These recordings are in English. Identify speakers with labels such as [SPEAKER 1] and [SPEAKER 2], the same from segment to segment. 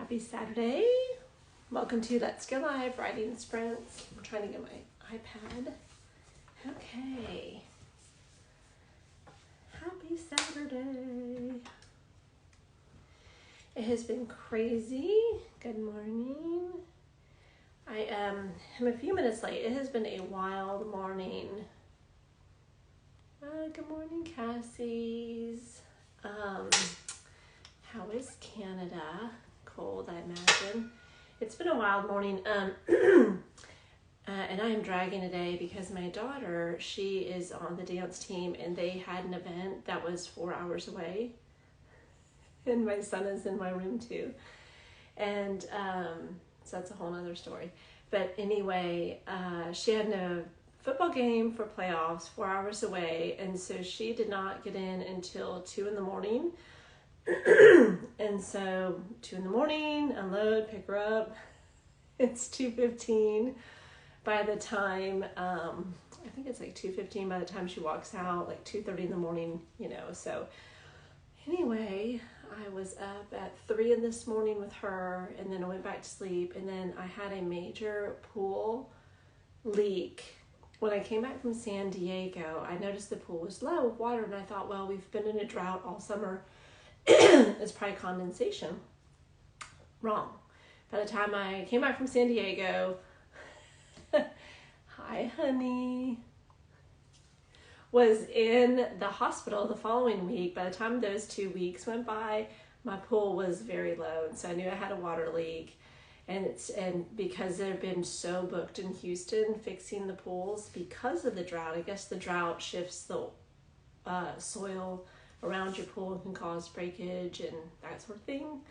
[SPEAKER 1] Happy Saturday. Welcome to Let's Go Live Writing Sprints. I'm trying to get my iPad. Okay. Happy Saturday. It has been crazy. Good morning. I am a few minutes late. It has been a wild morning. Good morning, Kassies. How is Canada? Cold, I imagine. It's been a wild morning. And I am dragging today because my daughter, she is on the dance team and they had an event that was 4 hours away. And my son is in my room too. And so that's a whole nother story. But anyway, she had no football game for playoffs 4 hours away. And so she did not get in until 2 in the morning. And so 2 in the morning, unload, pick her up. It's 2:15 by the time, I think it's like 2:15 by the time she walks out, like 2:30 in the morning, so anyway, I was up at 3 in this morning with her, and then I went back to sleep, and then I had a major pool leak. When I came back from San Diego, I noticed the pool was low with water, and I thought, well, we've been in a drought all summer. It's probably condensation. Wrong. By the time I came back from San Diego, hi honey, was in the hospital the following week. By the time those 2 weeks went by, my pool was very low, and so I knew I had a water leak. And because they've been so booked in Houston fixing the pools because of the drought. I guess the drought shifts the soil around your pool and can cause breakage and that sort of thing.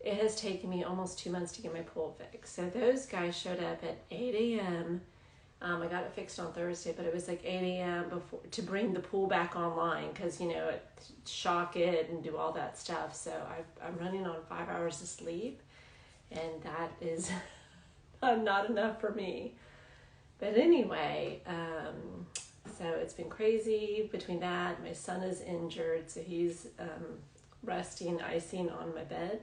[SPEAKER 1] It has taken me almost 2 months to get my pool fixed. So those guys showed up at 8 a.m. I got it fixed on Thursday, but it was like 8 a.m. before to bring the pool back online because, shock it and do all that stuff. So I'm running on 5 hours of sleep, and that is not enough for me. But anyway, so it's been crazy between that. My son is injured, so he's resting, icing on my bed,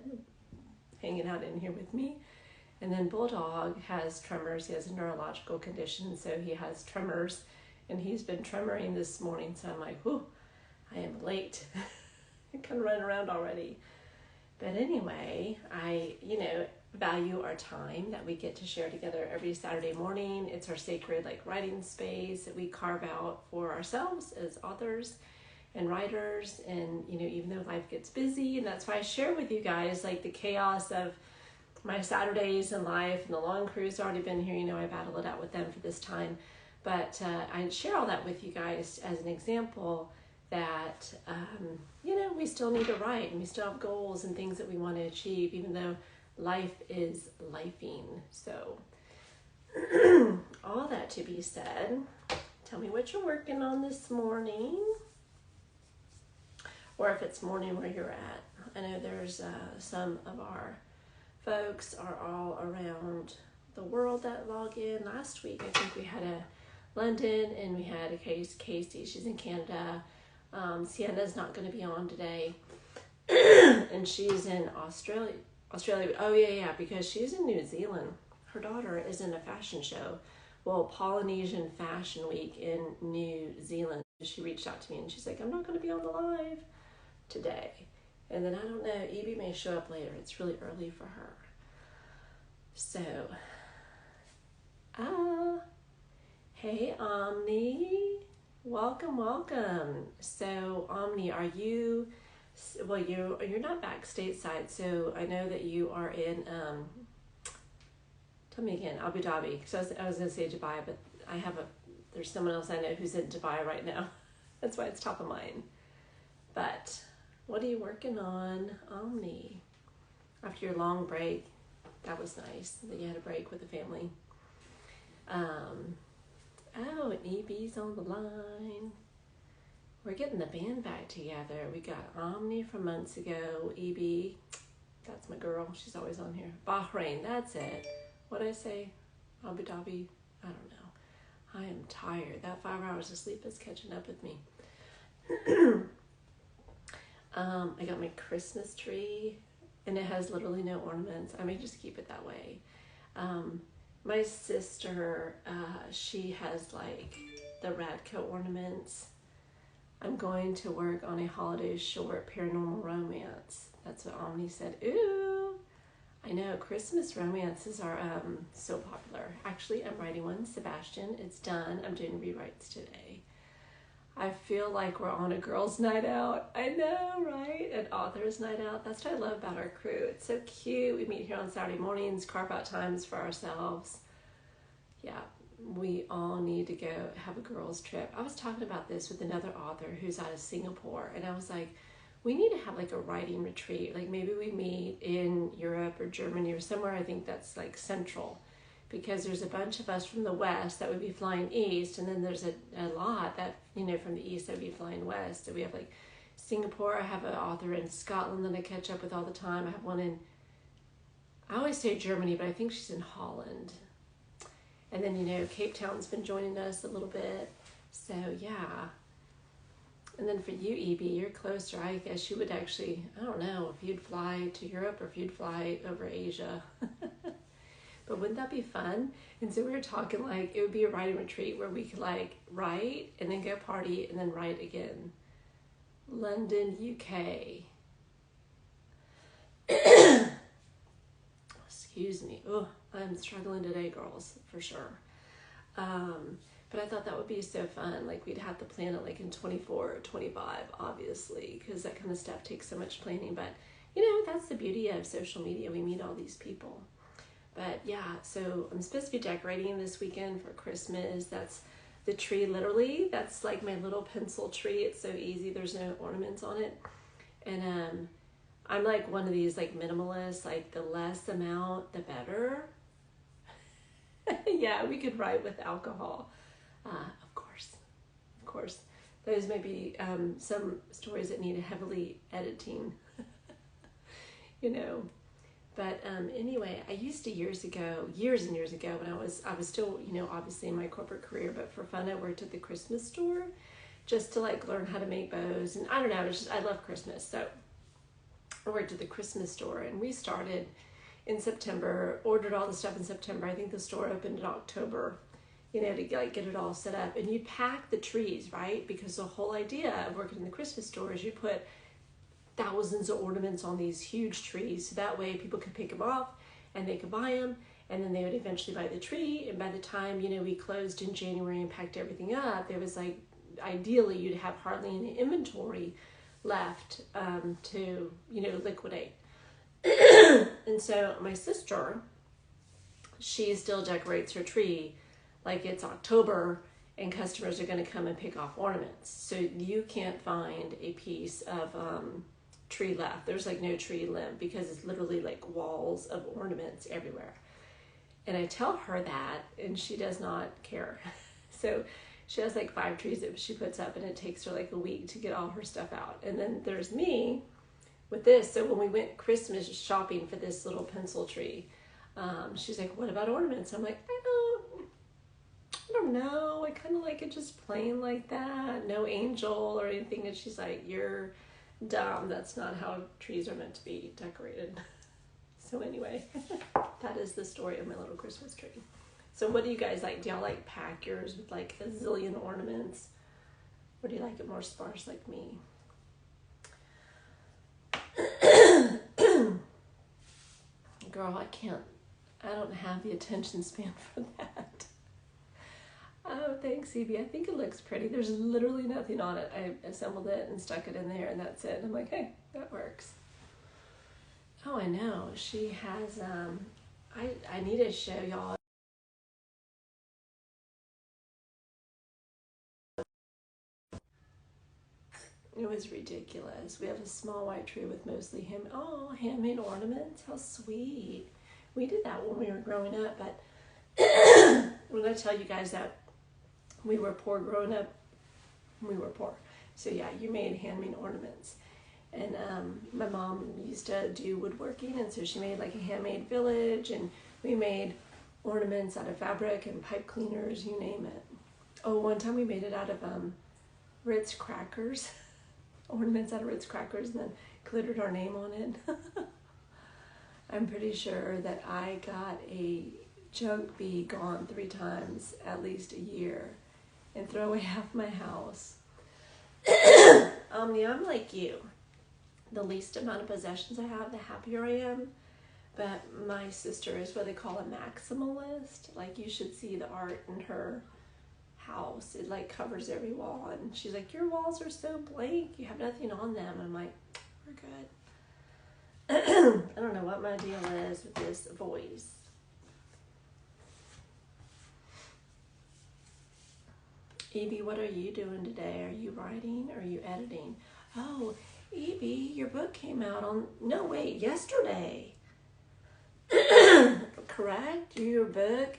[SPEAKER 1] hanging out in here with me. And then Bulldog has tremors. He has a neurological condition, so he has tremors, and he's been tremoring this morning. So I'm like, whew, I am late. I can run around already. But anyway, I, value our time that we get to share together every Saturday morning. It's our sacred writing space that we carve out for ourselves as authors and writers. And even though life gets busy, and that's why I share with you guys the chaos of my Saturdays in life, and the long crew's already been here. I battle it out with them for this time, but I share all that with you guys as an example that we still need to write, and we still have goals and things that we want to achieve, even though life is lifing. So all that to be said, tell me what you're working on this morning, or if it's morning where you're at. I know there's some of our folks are all around the world that log in. Last week I think we had a London, and we had a Kassies. She's in Canada. Sienna's not going to be on today, and she's in Australia. Oh yeah, because she's in New Zealand. Her daughter is in a fashion show. Well, Polynesian Fashion Week in New Zealand. She reached out to me and she's like, I'm not going to be on the live today. And then I don't know, Evie may show up later. It's really early for her. So, hey Omni, welcome. So Omni, are you? Well, you're not back stateside, so I know that you are in, tell me again, Abu Dhabi, because I was going to say Dubai, but there's someone else I know who's in Dubai right now. That's why it's top of mind. But what are you working on, Omni? After your long break, that was nice that you had a break with the family. And EB's on the line. We're getting the band back together. We got Omni from months ago. EB, that's my girl. She's always on here. Bahrain, that's it. What'd I say? Abu Dhabi? I don't know. I am tired. That 5 hours of sleep is catching up with me. I got my Christmas tree and it has literally no ornaments. I may just keep it that way. My sister, she has like the Radco ornaments. I'm going to work on a holiday short, paranormal romance. That's what Omni said. Ooh, I know, Christmas romances are so popular. Actually, I'm writing one, Sebastian. It's done. I'm doing rewrites today. I feel like we're on a girls' night out. I know, right? An author's night out. That's what I love about our crew. It's so cute. We meet here on Saturday mornings, carve out times for ourselves. Yeah, we all need to go have a girls' trip. I was talking about this with another author who's out of Singapore, and I was like, we need to have like a writing retreat. Like maybe we meet in Europe or Germany or somewhere. I think that's like central, because there's a bunch of us from the west that would be flying east, and then there's a lot that, you know, from the east that would be flying west. So we have like Singapore. I have an author in Scotland that I catch up with all the time. I have one in, I always say Germany, but I think she's in Holland. And then, you know, Cape Town's been joining us a little bit. So yeah. And then for you, Evie, you're closer. I guess you would actually, I don't know if you'd fly to Europe or if you'd fly over Asia. But wouldn't that be fun? And so we were talking like it would be a writing retreat where we could like write and then go party and then write again. London, UK. Excuse me. Oh, I'm struggling today, girls, for sure. But I thought that would be so fun. Like we'd have to plan it like in 24 or 25, obviously, because that kind of stuff takes so much planning. But, you know, that's the beauty of social media. We meet all these people. But yeah, so I'm supposed to be decorating this weekend for Christmas. That's the tree, literally. That's like my little pencil tree. It's so easy. There's no ornaments on it. And I'm like one of these like minimalists, like the less amount, the better. Yeah, we could write with alcohol. Of course. Those may be some stories that need heavily editing, you know. But anyway, I used to years and years ago, when I was still, you know, obviously in my corporate career, but for fun, I worked at the Christmas store just to like learn how to make bows. And I don't know, it's just, I love Christmas. So I worked at the Christmas store, and we started in September, ordered all the stuff in September. I think the store opened in October, you know, to like get it all set up. And you pack the trees, right? Because the whole idea of working in the Christmas store is you put thousands of ornaments on these huge trees, so that way people could pick them off and they could buy them, and then they would eventually buy the tree. And by the time, you know, we closed in January and packed everything up, there was like, ideally you'd have hardly any inventory left to, you know, liquidate. And so my sister, she still decorates her tree like it's October and customers are going to come and pick off ornaments. So you can't find a piece of tree left. There's like no tree limb, because it's literally like walls of ornaments everywhere. And I tell her that, and she does not care. So she has like 5 trees that she puts up, and it takes her like a week to get all her stuff out. And then there's me with this. So when we went Christmas shopping for this little pencil tree, she's like, what about ornaments? I'm like, I don't know. I kind of like it just plain like that. No angel or anything. And she's like, you're dumb. That's not how trees are meant to be decorated. So anyway, that is the story of my little Christmas tree. So what do you guys like? Do y'all like pack yours with like a zillion ornaments? Or do you like it more sparse like me? Girl, I don't have the attention span for that. Oh, thanks, Evie. I think it looks pretty. There's literally nothing on it. I assembled it and stuck it in there, and that's it. I'm like, hey, that works. Oh, I know. She has, I need to show y'all. It was ridiculous. We have a small white tree with mostly handmade ornaments. How sweet. We did that when we were growing up, but I'm going to tell you guys that we were poor growing up. We were poor. So yeah, you made handmade ornaments. And my mom used to do woodworking, and so she made like a handmade village, and we made ornaments out of fabric and pipe cleaners, you name it. Oh, one time we made it out of Ritz crackers. Ornaments out of Ritz crackers, and then glittered our name on it. I'm pretty sure that I got a junk bee gone 3 times at least a year and throw away half my house. Omni, I'm like you. The least amount of possessions I have, the happier I am. But my sister is what they call a maximalist. Like, you should see the art in her house. It like covers every wall. And she's like, your walls are so blank. You have nothing on them. I'm like, we're good. I don't know what my deal is with this voice. Evie, what are you doing today? Are you writing or are you editing? Oh, Evie, your book came out on, no wait, yesterday. Correct? Your book,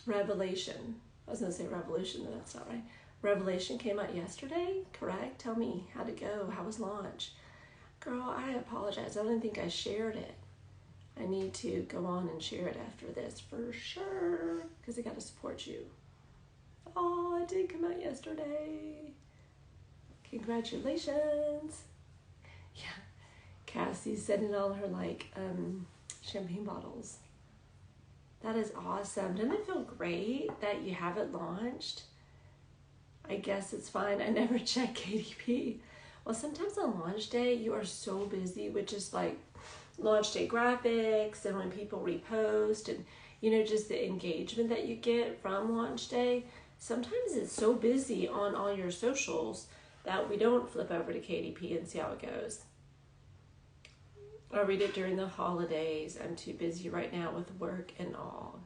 [SPEAKER 1] Revelation. I was going to say Revolution, but that's not right. Revelation came out yesterday, correct? Tell me, how'd it go? How was launch? Girl, I apologize. I don't think I shared it. I need to go on and share it after this for sure, because I got to support you. Oh, it did come out yesterday. Congratulations. Yeah. Kassie's setting all her champagne bottles. That is awesome. Doesn't it feel great that you have it launched? I guess it's fine. I never check KDP. Well, sometimes on launch day, you are so busy with just like launch day graphics and when people repost and, just the engagement that you get from launch day. Sometimes it's so busy on all your socials that we don't flip over to KDP and see how it goes. I read it during the holidays. I'm too busy right now with work and all.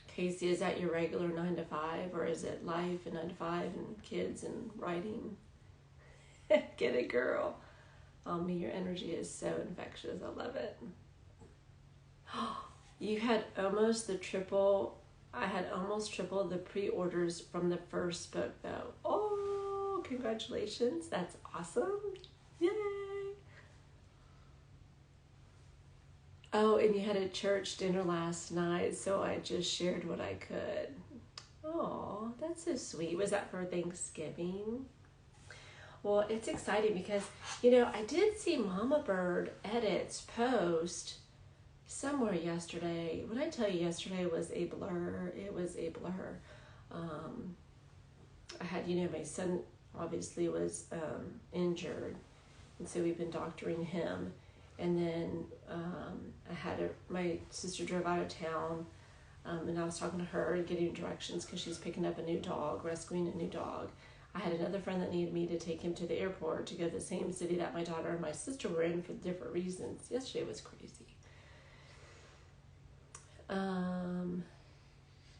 [SPEAKER 1] Casey, is that your regular 9 to 5 or is it life and 9 to 5 and kids and writing? Get it, girl. Your energy is so infectious. I love it. You had almost triple the pre-orders from the first book though. Oh, congratulations. That's awesome. Yay. Oh, and you had a church dinner last night, so I just shared what I could. Oh, that's so sweet. Was that for Thanksgiving? Well, it's exciting because, I did see Mama Bird Edits post somewhere yesterday. What I tell you yesterday was a blur. It was a blur. I had, my son obviously was injured, and so we've been doctoring him. And then my sister drove out of town, and I was talking to her and getting directions because she's picking up a new dog, rescuing a new dog. I had another friend that needed me to take him to the airport to go to the same city that my daughter and my sister were in for different reasons. Yesterday was crazy.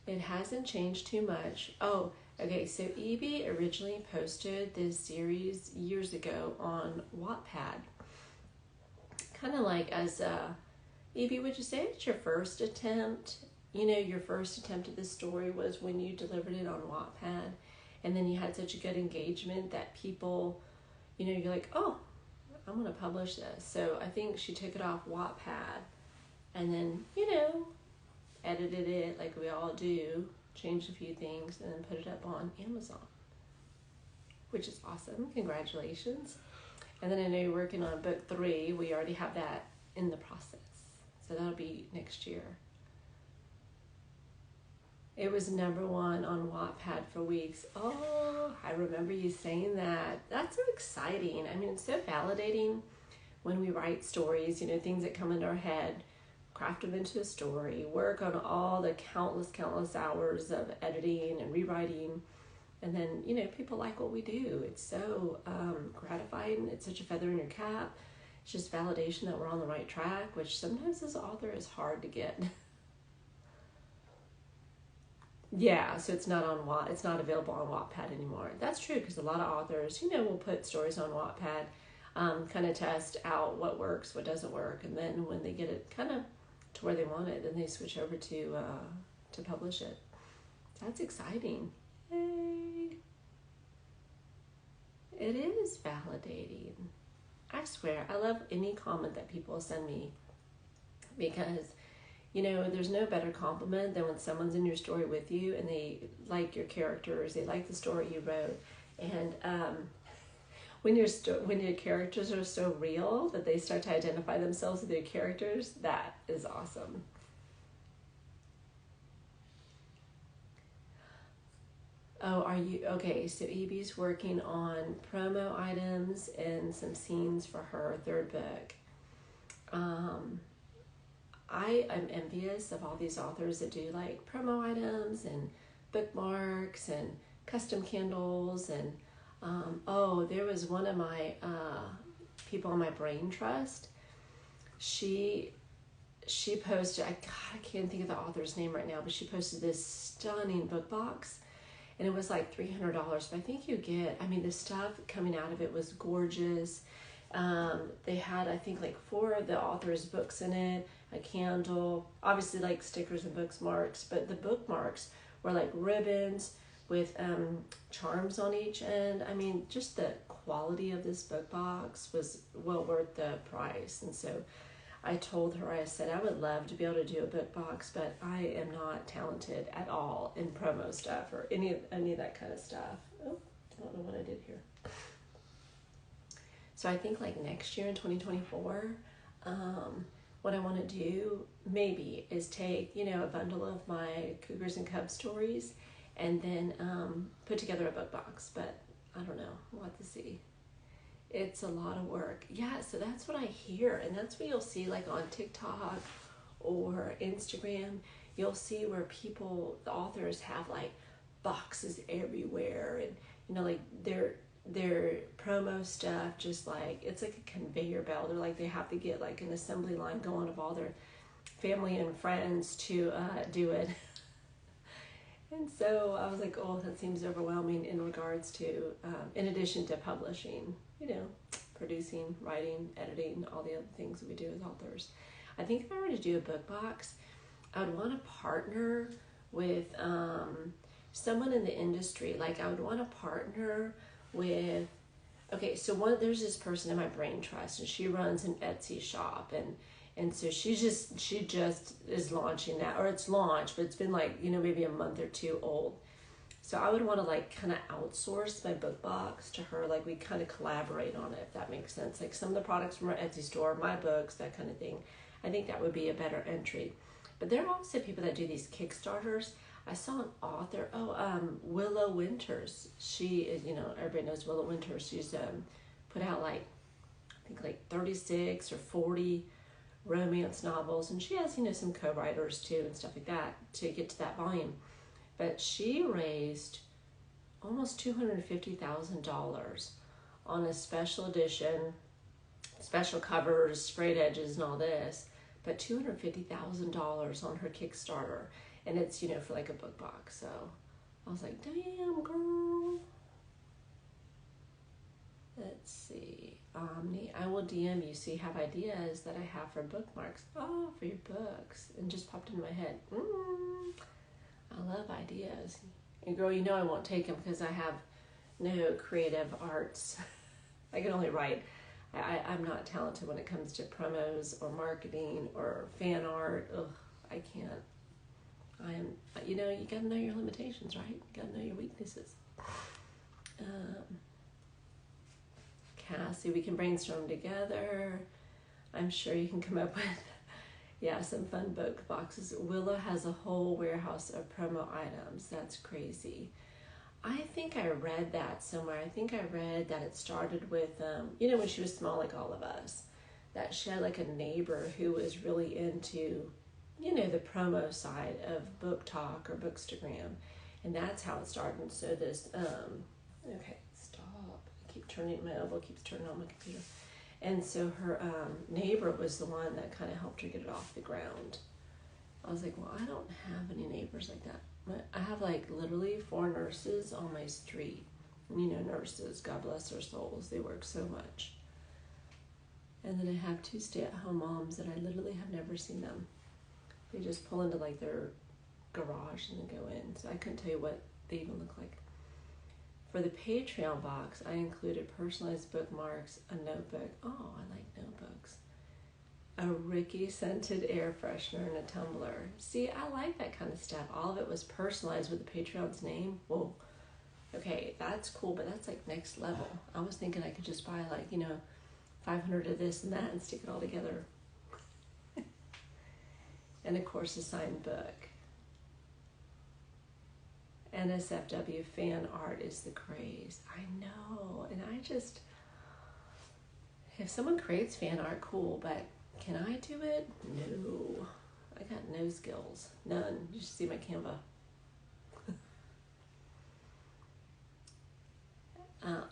[SPEAKER 1] It hasn't changed too much. Oh, okay, so Evie originally posted this series years ago on Wattpad. Kind of like as Evie, would you say it's your first attempt? Your first attempt at this story was when you delivered it on Wattpad, and then you had such a good engagement that people, you're like, oh, I'm going to publish this. So I think she took it off Wattpad and then, edited it like we all do, changed a few things, and then put it up on Amazon, which is awesome. Congratulations. And then I know you're working on book 3. We already have that in the process. So that'll be next year. It was #1 on Wattpad for weeks. Oh, I remember you saying that. That's so exciting. I mean, it's so validating when we write stories, things that come into our head, craft them into a story, work on all the countless hours of editing and rewriting. And then, people like what we do. It's so gratifying. It's such a feather in your cap. It's just validation that we're on the right track, which sometimes as an author is hard to get. Yeah, so it's not available on Wattpad anymore. That's true, because a lot of authors, will put stories on Wattpad, kind of test out what works, what doesn't work, and then when they get it kind of to where they want it, then they switch over to publish it. That's exciting. Yay. It is validating. I swear, I love any comment that people send me because, there's no better compliment than when someone's in your story with you and they like your characters, they like the story you wrote. And when your characters are so real that they start to identify themselves with your characters, that is awesome. Oh, are you okay? So Evie's working on promo items and some scenes for her third book. I am envious of all these authors that do like promo items and bookmarks and custom Kindles and there was one of my people on my brain trust. She posted, I can't think of the author's name right now, but she posted this stunning book box, and it was like $300. But I think the stuff coming out of it was gorgeous. They had, I think, like 4 of the author's books in it, a candle, obviously like stickers and bookmarks, but the bookmarks were like ribbons with charms on each end. I mean, just the quality of this book box was well worth the price. And so I told her, I said, I would love to be able to do a book box, but I am not talented at all in promo stuff or any of that kind of stuff. Oh, I don't know what I did here. So I think like next year in 2024, what I want to do maybe is take, a bundle of my Cougars and Cubs stories and then put together a book box. But I don't know. We'll have to see. It's a lot of work. Yeah, so that's what I hear. And that's what you'll see like on TikTok or Instagram. You'll see where the authors have like boxes everywhere. And, like their promo stuff, just like, it's like a conveyor belt. They're like, they have to get like an assembly line going of all their family and friends to do it. And so I was like, oh, that seems overwhelming in regards to, in addition to publishing, producing, writing, editing, all the other things that we do as authors. I think if I were to do a book box, I would want to partner with someone in the industry. Like I would want to partner with, there's this person in my brain trust, and she runs an Etsy shop, and so she just is launching that, or it's launched, but it's been like, maybe a month or 2 old. So I would want to like kind of outsource my book box to her. Like we kind of collaborate on it, if that makes sense. Like some of the products from our Etsy store, my books, that kind of thing. I think that would be a better entry. But there are also people that do these Kickstarters. I saw an author, Willow Winters. She is, everybody knows Willow Winters. She's put out I think 36 or 40 romance novels, and she has, some co-writers too and stuff like that to get to that volume. But she raised almost $250,000 on a special edition, special covers, sprayed edges, and all this. But $250,000 on her Kickstarter, and it's for like a book box. So I was like, damn girl. Let's see, Omni. I will DM you so you have ideas that I have for bookmarks. Oh, for your books, and just popped into my head. I love ideas. And girl, I won't take them because I have no creative arts. I can only write. I'm not talented when it comes to promos or marketing or fan art. Ugh, I can't. I am, you gotta know your limitations, right? You gotta know your weaknesses. Cassie, we can brainstorm together. I'm sure you can come up with some fun book boxes. Willow has a whole warehouse of promo items. That's crazy. I think I read that somewhere. I think I read that it started with, when she was small, like all of us, that she had like a neighbor who was really into, the promo side of book talk or bookstagram. And that's how it started. And so this, okay, stop. My elbow keeps turning on my computer. And so her neighbor was the one that kind of helped her get it off the ground. I was like, well, I don't have any neighbors like that. I have like literally 4 nurses on my street. Nurses, God bless their souls. They work so much. And then I have 2 stay-at-home moms that I literally have never seen them. They just pull into like their garage and then go in. So I couldn't tell you what they even look like. For the Patreon box, I included personalized bookmarks, a notebook. Oh, I like notebooks. A Ricky scented air freshener and a tumbler. See, I like that kind of stuff. All of it was personalized with the Patreon's name. Whoa. okay, that's cool, but that's like next level. I was thinking I could just buy like, 500 of this and that and stick it all together. And of course, a signed book. NSFW fan art is the craze. I know, and if someone creates fan art, cool, but can I do it? No. I got no skills. None. You should see my Canva.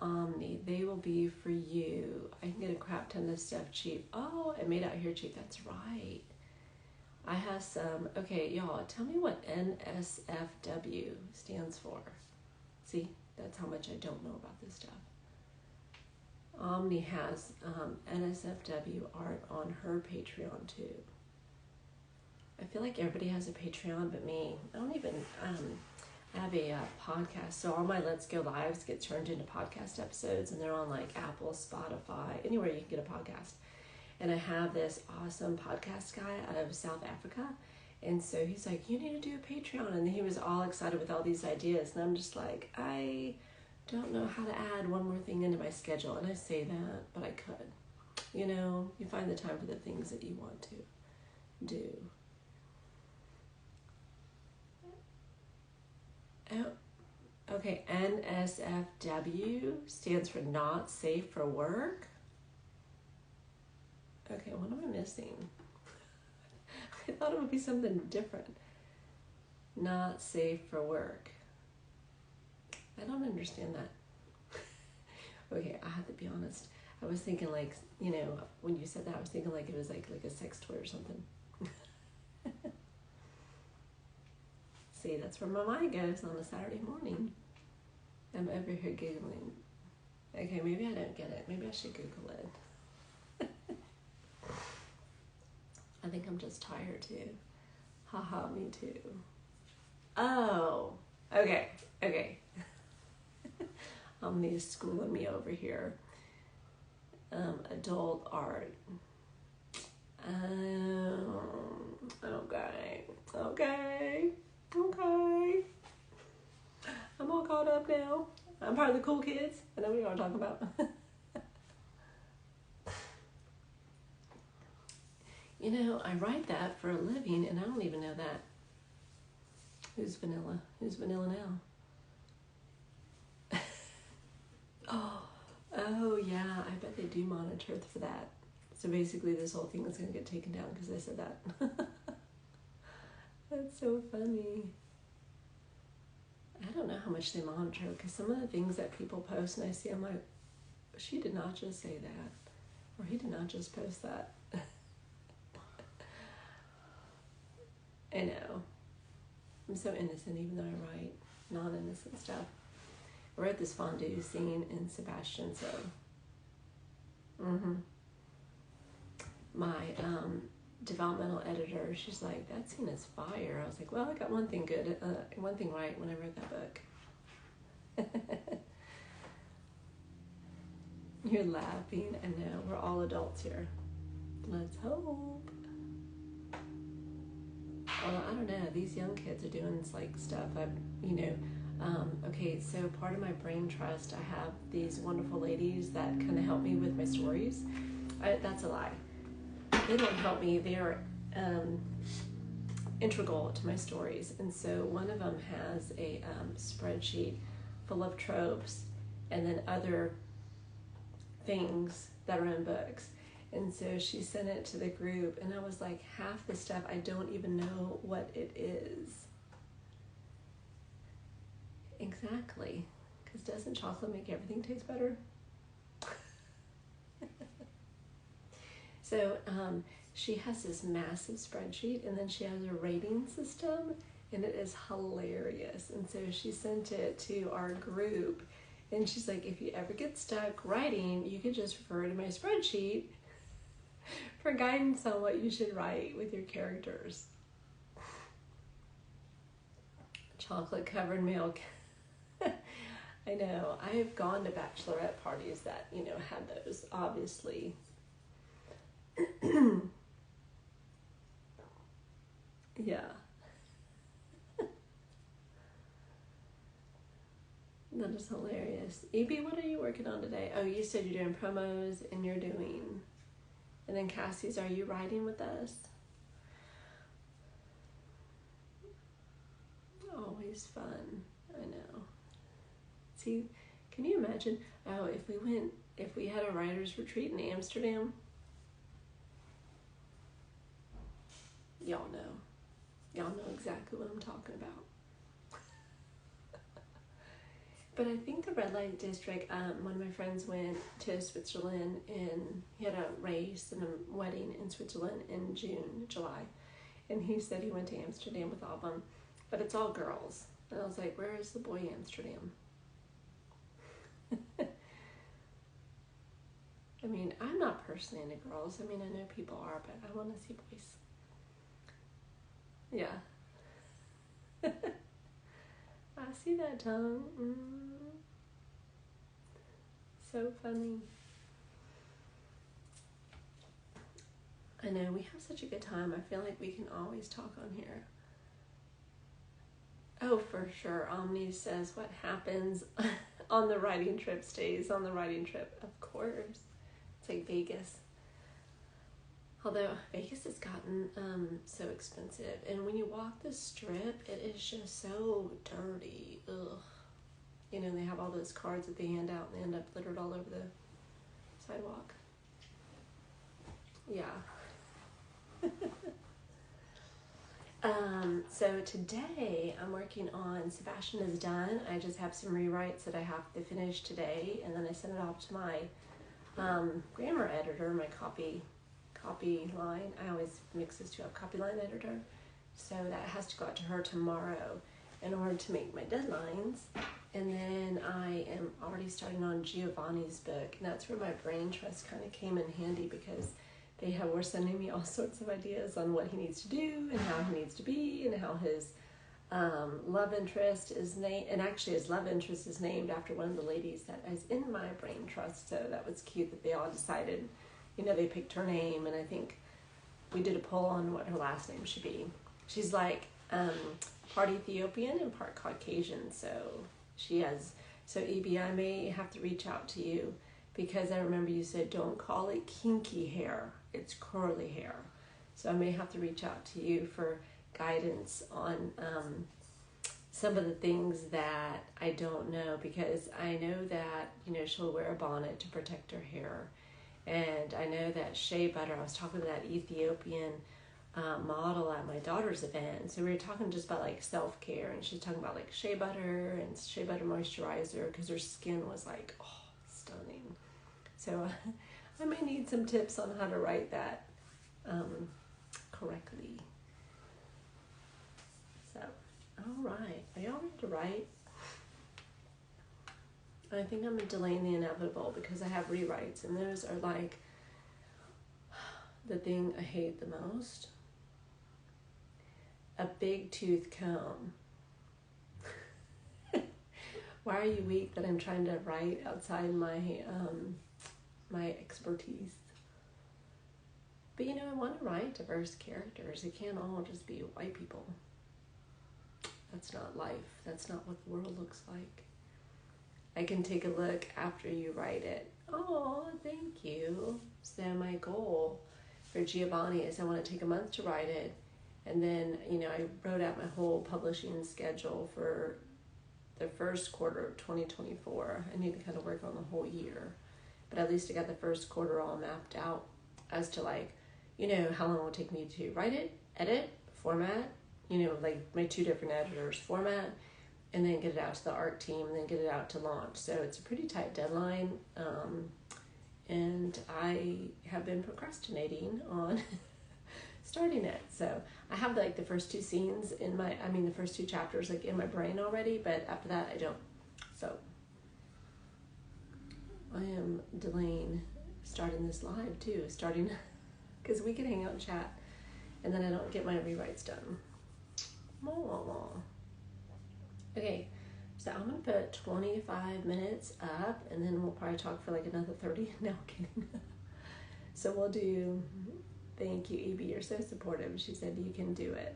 [SPEAKER 1] Omni, they will be for you. I can get a crap ton of stuff cheap. Oh, it made out here cheap. That's right. I have some. Okay, y'all, tell me what NSFW stands for. See, that's how much I don't know about this stuff. Omni has NSFW art on her Patreon too. I feel like everybody has a Patreon but me. I don't even, I have a podcast, so all my Let's Go Lives get turned into podcast episodes, and they're on like Apple, Spotify, anywhere you can get a podcast. And I have this awesome podcast guy out of South Africa, and so he's like, you need to do a Patreon, and he was all excited with all these ideas, and I'm just like, I don't know how to add one more thing into my schedule, and I say that, but I could. You find the time for the things that you want to do. Oh, okay, NSFW stands for not safe for work. Okay, what am I missing? I thought it would be something different. Not safe for work. I don't understand that. Okay, I have to be honest. I was thinking like, when you said that, I was thinking like it was like a sex toy or something. See, that's where my mind goes on a Saturday morning. I'm over here Googling. Okay, maybe I don't get it. Maybe I should Google it. I think I'm just tired too. Haha, me too. Oh, okay. Omni's schooling me over here. Adult art. Okay. I'm all caught up now. I'm part of the cool kids. I know what you are talking about. I write that for a living, and I don't even know that. Who's vanilla? Who's vanilla now? Oh yeah, I bet they do monitor for that. So basically this whole thing is going to get taken down because I said that. That's so funny. I don't know how much they monitor, because some of the things that people post and I see, I'm like, she did not just say that, or he did not just post that. I know. I'm so innocent even though I write non-innocent stuff. I wrote this fondue scene in Sebastian, so my developmental editor, she's like, that scene is fire. I was like, well, I got one thing right when I wrote that book. You're laughing. I know, we're all adults here. Let's hope. Well, I don't know. These young kids are doing stuff. Okay, so part of my brain trust, I have these wonderful ladies that kind of help me with my stories. That's a lie. They don't help me. They're integral to my stories. And so one of them has a spreadsheet full of tropes and then other things that are in books. And so she sent it to the group, and I was like, half the stuff I don't even know what it is. Exactly. Because doesn't chocolate make everything taste better? So she has this massive spreadsheet, and then she has a rating system, and it is hilarious. And so she sent it to our group, and she's like, if you ever get stuck writing, you can just refer to my spreadsheet for guidance on what you should write with your characters. Chocolate covered milk. I know. I have gone to bachelorette parties that, had those, obviously. Yeah. The That is hilarious. EB, what are you working on today? Oh, you said you're doing promos and you're doing... And then Kassies, are you writing with us? Always fun. I know. See, can you imagine? Oh, if we had a writer's retreat in Amsterdam, y'all know exactly what I'm talking about. But I think the red light district, one of my friends went to Switzerland and he had a race and a wedding in Switzerland in July. And he said he went to Amsterdam with all of them, but it's all girls. And I was like, where is the boy Amsterdam? I mean, I'm not personally into girls. I mean, I know people are, but I want to see boys. Yeah. I see that tongue. So funny. I know, we have such a good time. I feel like we can always talk on here. Oh, for sure. Omni says what happens on the writing trip stays on the writing trip. Of course. It's like Vegas. Although Vegas has gotten so expensive. And when you walk the strip, it is just so dirty. Ugh. You know, they have all those cards that they hand out and they end up littered all over the sidewalk. Yeah. So today I'm working on Sebastian is done. I just have some rewrites that I have to finish today, and then I send it off to my grammar editor, my copy line. I always mix those two up, copy line editor. So that has to go out to her tomorrow in order to make my deadlines. And then I am already starting on Giovanni's book, and that's where my brain trust kind of came in handy, because were sending me all sorts of ideas on what he needs to do and how he needs to be and how his love interest is named. And actually his love interest is named after one of the ladies that is in my brain trust. So that was cute that they all decided, you know, they picked her name. And I think we did a poll on what her last name should be. She's like part Ethiopian and part Caucasian. So EB, I may have to reach out to you, because I remember you said don't call it kinky hair, it's curly hair. So I may have to reach out to you for guidance on some of the things that I don't know, because I know that, you know, she'll wear a bonnet to protect her hair. And I know that shea butter, I was talking to that Ethiopian model at my daughter's event. So we were talking just about like self-care, and she's talking about like shea butter and shea butter moisturizer, because her skin was like, oh, stunning. So I may need some tips on how to write that correctly. So, all right. Are y'all ready to write? I think I'm delaying the inevitable, because I have rewrites, and those are like the thing I hate the most. A big tooth comb. Why are you weak that I'm trying to write outside my my expertise? But you know, I want to write diverse characters. It can't all just be white people. That's not life. That's not what the world looks like. I can take a look after you write it. Oh, thank you. So my goal for Giovanni is I want to take a month to write it. And then, you know, I wrote out my whole publishing schedule for the first quarter of 2024. I need to kind of work on the whole year. But at least I got the first quarter all mapped out as to, like, you know, how long it will take me to write it, edit, format, you know, like my 2 different editors, format, and then get it out to the art team, and then get it out to launch. So it's a pretty tight deadline, and I have been procrastinating on starting it. So I have like the first 2 scenes the first 2 chapters like in my brain already, but after that I don't. So I am delaying starting this live too, because we can hang out and chat, and then I don't get my rewrites done. Okay, so I'm going to put 25 minutes up, and then we'll probably talk for like another 30. No, I'm kidding. So we'll do, thank you, Evie, you're so supportive. She said you can do it.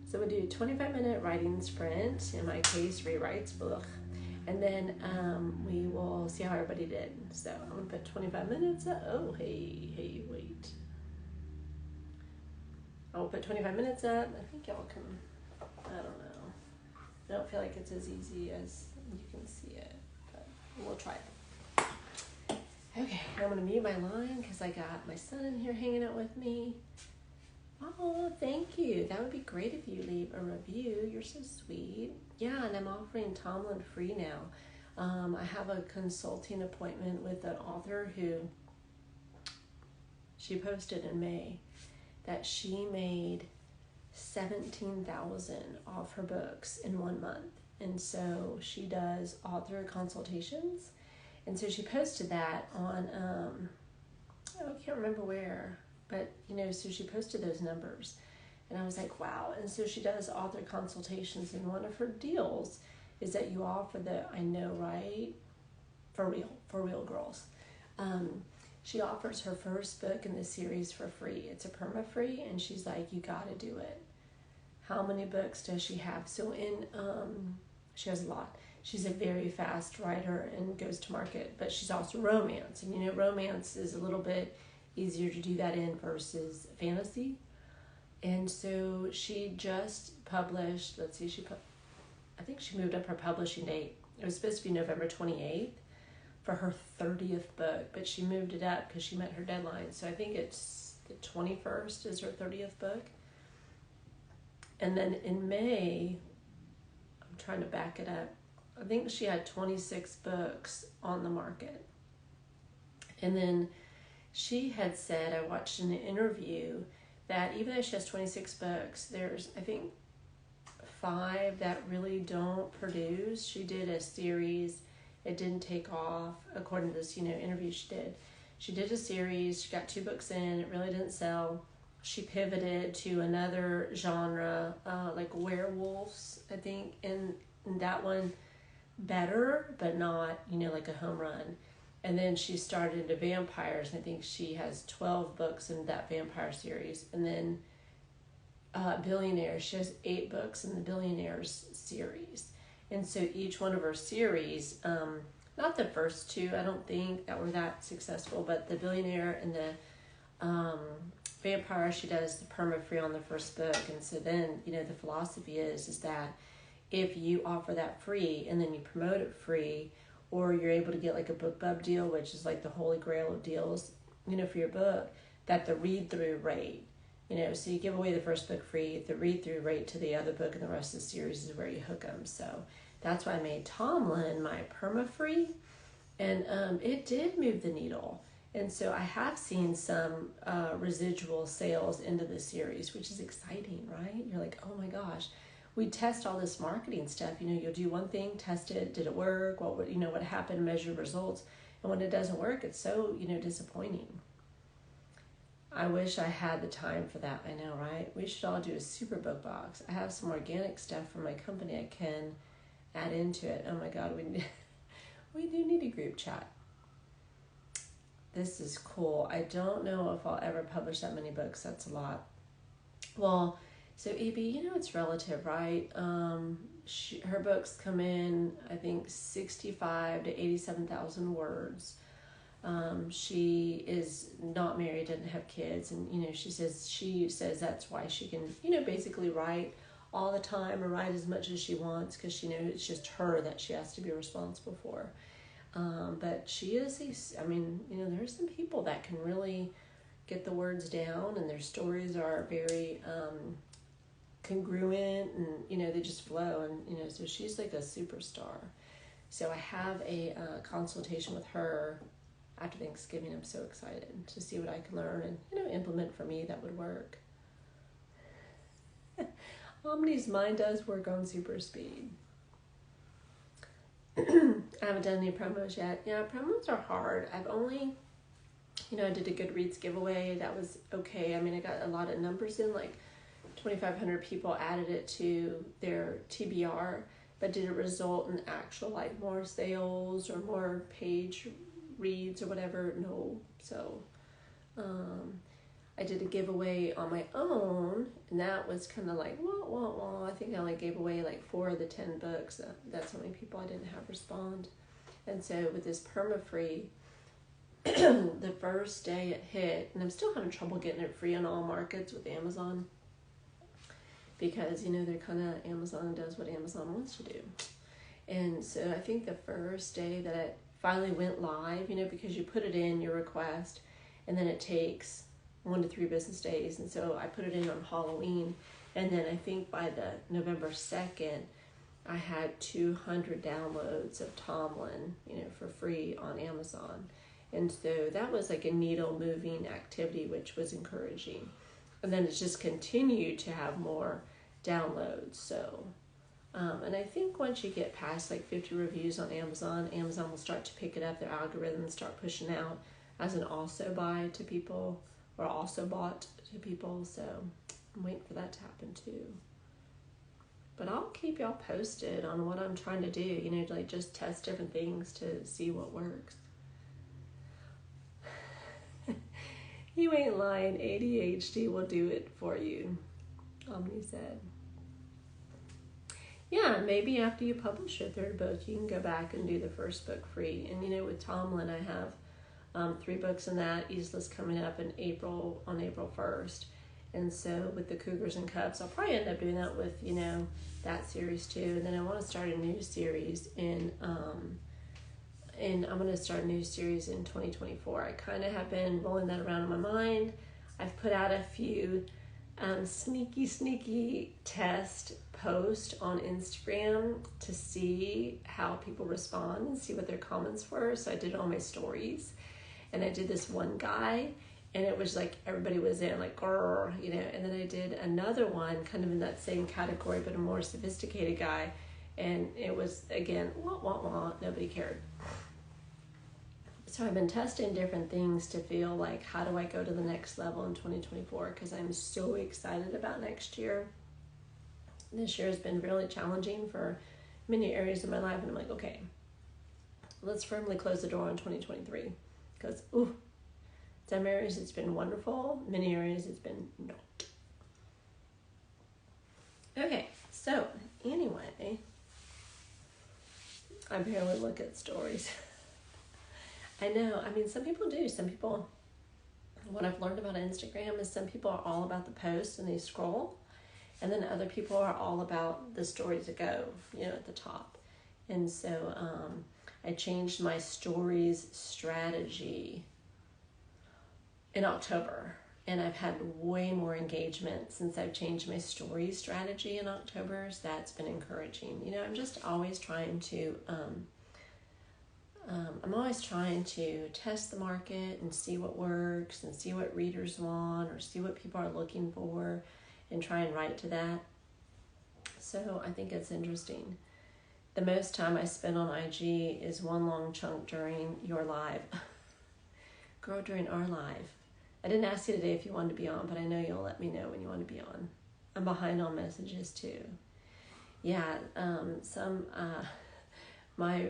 [SPEAKER 1] So we'll do a 25-minute writing sprint, in my case, rewrites, ugh. And then we will see how everybody did. So I'm going to put 25 minutes up. Oh, hey, wait. I will put 25 minutes up. I think y'all can, I don't know. I don't feel like it's as easy as you can see it, but we'll try it. Okay, I'm going to mute my line because I got my son in here hanging out with me. Oh, thank you. That would be great if you leave a review. You're so sweet. Yeah, and I'm offering Tomlin free now. I have a consulting appointment with an author who she posted in May that she made $17,000 off her books in 1 month. And so she does author consultations. And so she posted that on, I can't remember where, but, so she posted those numbers. And I was like, wow. And so she does author consultations. And one of her deals is that you offer the, I know, right? For real girls. She offers her first book in the series for free. It's a perma-free. And she's like, you got to do it. How many books does she have? So she has a lot. She's a very fast writer and goes to market, but she's also romance. And romance is a little bit easier to do that in versus fantasy. And so she just published, I think she moved up her publishing date. It was supposed to be November 28th for her 30th book, but she moved it up because she met her deadline. So I think it's the 21st is her 30th book. And then in May, I'm trying to back it up, I think she had 26 books on the market. And then she had said, I watched in an interview, that even though she has 26 books, there's, I think, 5 that really don't produce. She did a series. It didn't take off, according to this, interview she did. She did a series. She got 2 books in. It really didn't sell. She pivoted to another genre, like werewolves, I think, and that one better, but not, like a home run. And then she started into vampires, and I think she has 12 books in that vampire series. And then Billionaires, she has 8 books in the Billionaires series. And so each one of her series, not the first 2, I don't think, that were that successful, but the Billionaire and the vampire, she does the perma-free on the first book. And so then, the philosophy is that if you offer that free and then you promote it free, or you're able to get like a BookBub deal, which is like the holy grail of deals, for your book, that the read-through rate, so you give away the first book free, the read-through rate to the other book and the rest of the series is where you hook them. So that's why I made Tomlin my perma-free, and it did move the needle. And so I have seen some residual sales into the series, which is exciting, right? You're like, oh my gosh. We test all this marketing stuff. You'll do one thing, test it, did it work? What happened, measure results. And when it doesn't work, it's so, disappointing. I wish I had the time for that. I know, right? We should all do a super book box. I have some organic stuff from my company I can add into it. Oh my God, we do need a group chat. This is cool. I don't know if I'll ever publish that many books. That's a lot. Well, so E.B., it's relative, right? Her books come in, I think, 65 to 87,000 words. She is not married, doesn't have kids, and she says that's why she can basically write all the time or write as much as she wants, because she knows it's just her that she has to be responsible for. But she is there's some people that can really get the words down, and their stories are very congruent, and they just flow, and so she's like a superstar. So I have a consultation with her after Thanksgiving. I'm so excited to see what I can learn and implement for me that would work. Omni's mind does work on super speed. I haven't done any promos yet. Yeah, promos are hard. I've only, I did a Goodreads giveaway. That was okay. I got a lot of numbers in, like 2,500 people added it to their TBR, but did it result in actual, like, more sales or more page reads or whatever? No. So, I did a giveaway on my own, and that was kind of like, well, I think I only gave away like 4 of the 10 books. That's how many people I didn't have respond. And so with this perma-free, the first day it hit, and I'm still having trouble getting it free on all markets with Amazon, because, you know, they're kind of, Amazon does what Amazon wants to do. And so I think the first day that it finally went live, you know, because you put it in your request, and then it takes 1 to 3 business days. And so I put it in on Halloween, and then I think by the November 2nd, I had 200 downloads of Tomlin, you know, for free on Amazon. And so that was like a needle moving activity, which was encouraging. And then it's just continued to have more downloads. So, and I think once you get past like 50 reviews on Amazon, Amazon will start to pick it up. Their algorithms start pushing out as an also buy to people, or also bought to people. So I'm waiting for that to happen too. But I'll keep y'all posted on what I'm trying to do, you know, like just test different things to see what works. You ain't lying, ADHD will do it for you, Omni said. Yeah, maybe after you publish your 3rd book, you can go back and do the first book free. And, you know, with Tomlin, I have 3 books in that. Isla's coming up in April, on April 1st. And so with the Cougars and Cubs, I'll probably end up doing that with, you know, that series too. And then I want to start a new series and I'm going to start a new series in 2024. I kind of have been rolling that around in my mind. I've put out a few sneaky test posts on Instagram to see how people respond and see what their comments were. So I did it on my stories, and I did this one guy, and it was like everybody was in like, grrr, you know. And then I did another one kind of in that same category, but a more sophisticated guy, and it was again, nobody cared. So I've been testing different things to feel like, how do I go to the next level in 2024? Because I'm so excited about next year. This year has been really challenging for many areas of my life. And I'm like, okay, let's firmly close the door on 2023. Because, some areas it's been wonderful. Many areas it's been not. Okay, so anyway, I barely look at stories. I know. I mean, some people do. Some people, what I've learned about Instagram is some people are all about the post and they scroll. And then other people are all about the stories that go, you know, at the top. And so I changed my stories strategy in October. And I've had way more engagement since I've changed my stories strategy in October. So that's been encouraging. You know, I'm just always trying to... I'm always trying to test the market and see what works and see what readers want or see what people are looking for and try and write to that. So I think it's interesting. The most time I spend on IG is one long chunk during your live. Girl, during our live. I didn't ask you today if you wanted to be on, but I know you'll let me know when you want to be on. I'm behind on messages too. Yeah, my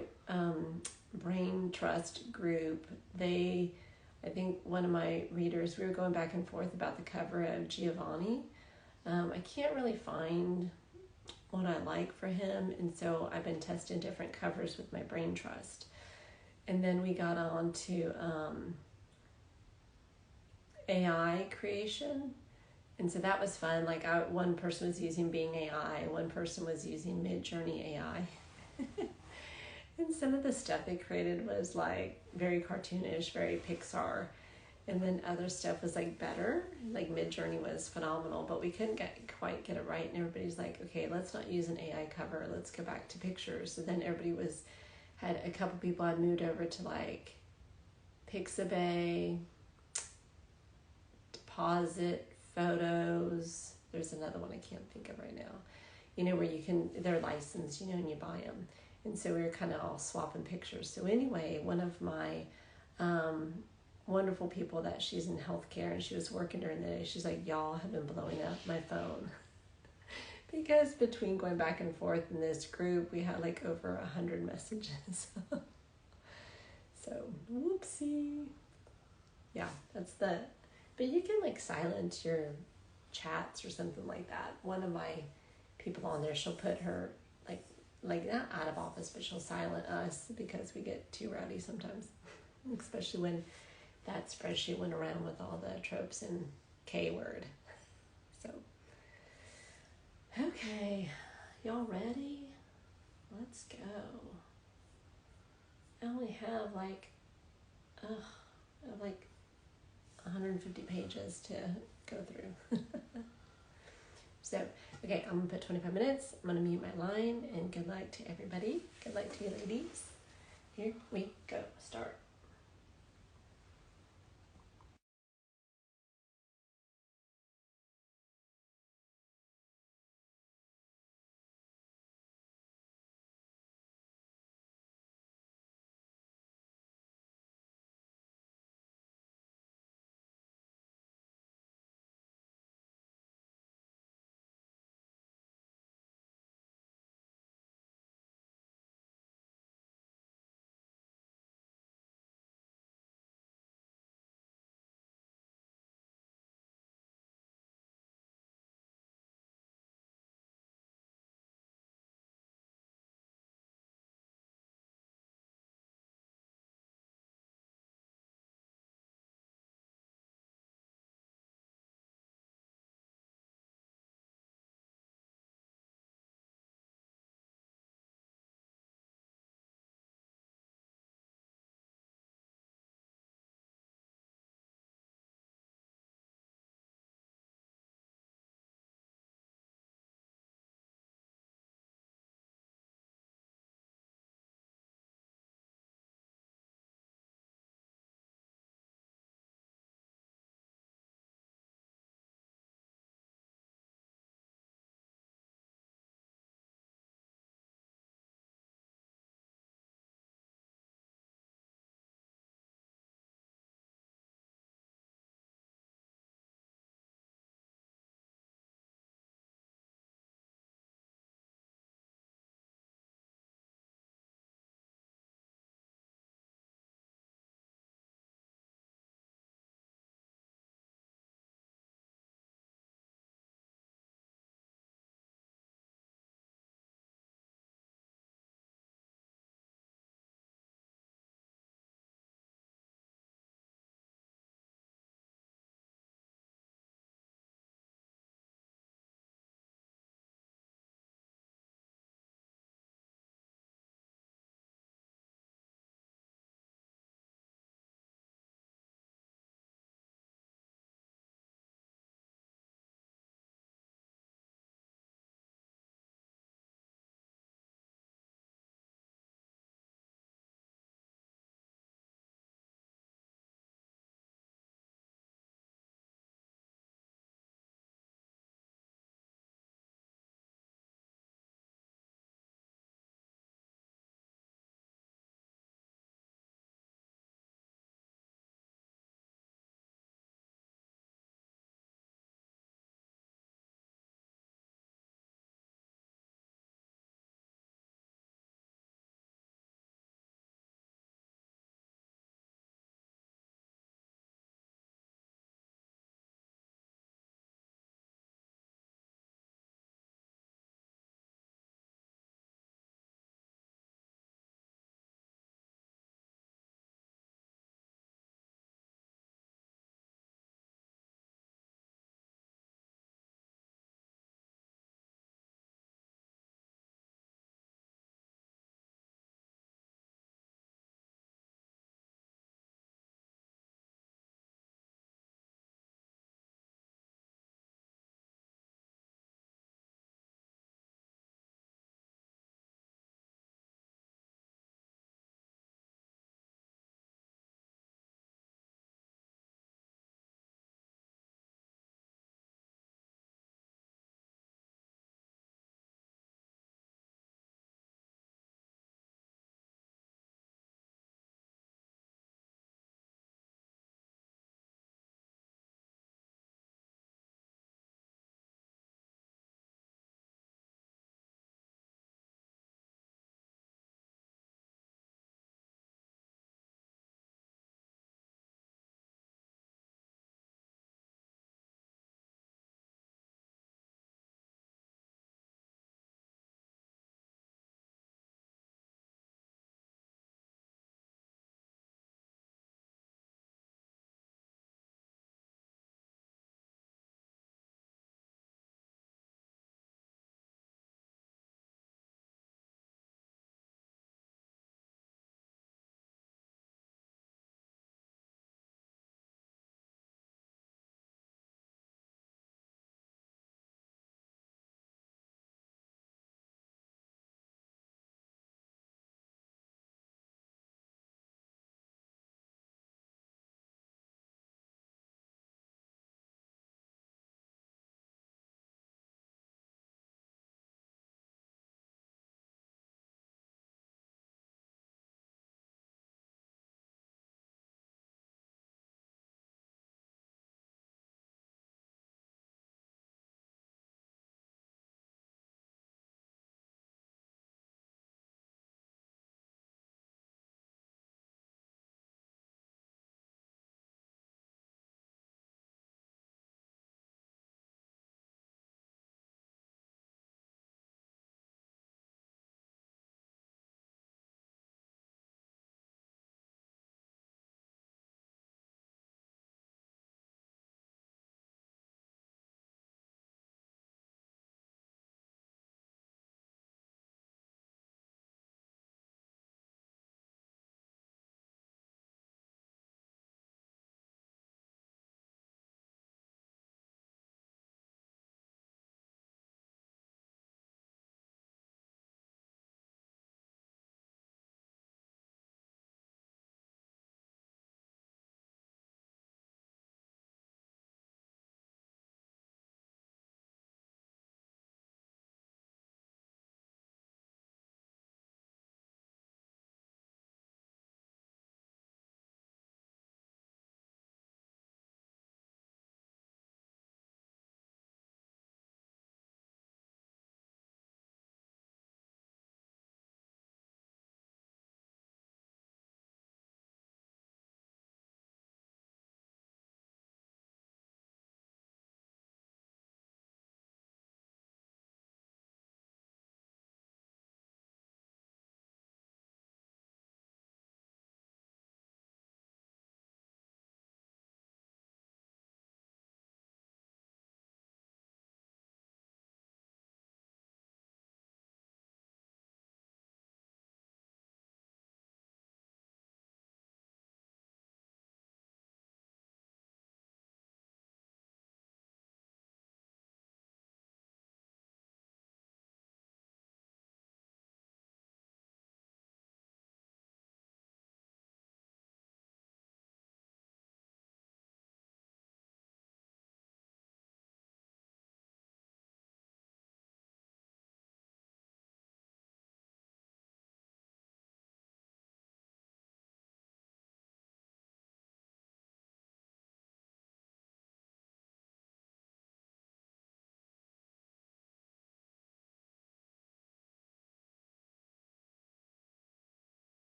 [SPEAKER 1] brain trust group, I think one of my readers, we were going back and forth about the cover of Giovanni. I can't really find what I like for him, and so I've been testing different covers with my brain trust. And then we got on to AI creation, and so that was fun. Like one person was using Bing AI, one person was using Midjourney AI. And some of the stuff they created was like very cartoonish, very Pixar. And then other stuff was like better. Like Midjourney was phenomenal, but we couldn't quite get it right. And everybody's like, okay, let's not use an AI cover. Let's go back to pictures. So then everybody had a couple people I moved over to like Pixabay, Deposit, Photos. There's another one I can't think of right now. You know, where they're licensed, you know, and you buy them. And so we were kind of all swapping pictures. So anyway, one of my wonderful people that she's in healthcare and she was working during the day, she's like, y'all have been blowing up my phone. Because between going back and forth in this group, we had like over 100 messages. So, whoopsie. Yeah, But you can like silence your chats or something like that. One of my people on there, she'll put her like not out of office, but she'll silent us because we get too rowdy sometimes, especially when that spreadsheet went around with all the tropes and K word. So, okay, y'all ready? Let's go. I only have like 150 pages to go through. So, okay, I'm gonna put 25 minutes. I'm gonna mute my line, and good luck to everybody. Good luck to you ladies. Here we go. Start.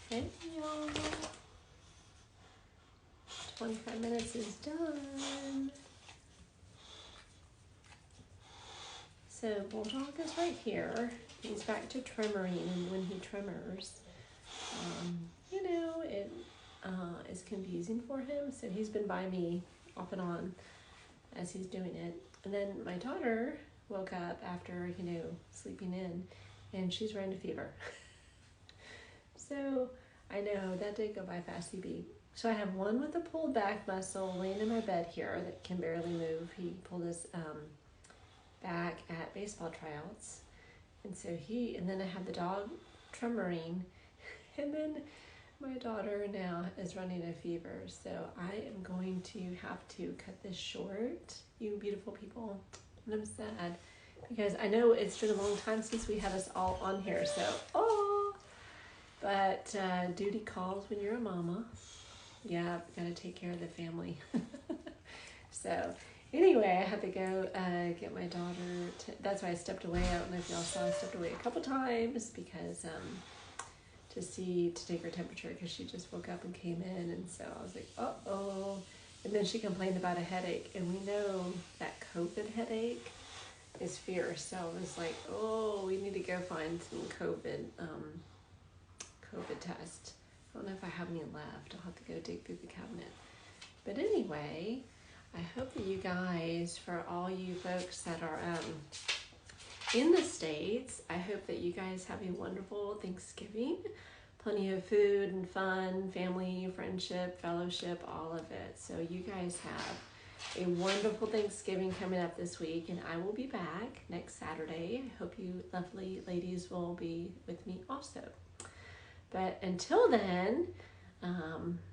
[SPEAKER 1] Hey y'all. 25 minutes is done. So Bulldog is right here. He's back to tremoring, and when he tremors, you know, it is confusing for him. So he's been by me off and on as he's doing it. And then my daughter woke up after, you know, sleeping in, and she's running a fever. So I know that did go by fast, CB. So I have one with a pulled back muscle laying in my bed here that can barely move. He pulled his back at baseball tryouts. And so and then I have the dog tremoring. And then my daughter now is running a fever. So I am going to have to cut this short, you beautiful people. And I'm sad because I know it's been a long time since we had us all on here. So, but duty calls when you're a mama. Yeah, gotta take care of the family. So anyway, I had to go get my daughter. That's why I stepped away. I don't know if y'all saw, I stepped away a couple times because to take her temperature because she just woke up and came in, and so I was like, uh-oh. And then she complained about a headache, and we know that COVID headache is fierce. So I was like, oh, we need to go find some COVID test. I don't know if I have any left. I'll have to go dig through the cabinet. But anyway, I hope that you guys, for all you folks that are in the States, I hope that you guys have a wonderful Thanksgiving. Plenty of food and fun, family, friendship, fellowship, all of it. So you guys have a wonderful Thanksgiving coming up this week, and I will be back next Saturday. I hope you lovely ladies will be with me also. But until then,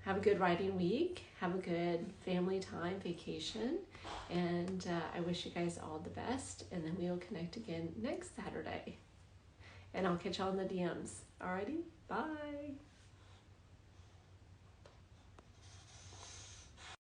[SPEAKER 1] have a good writing week, have a good family time, vacation, and I wish you guys all the best, and then we will connect again next Saturday. And I'll catch y'all in the DMs. Alrighty, bye.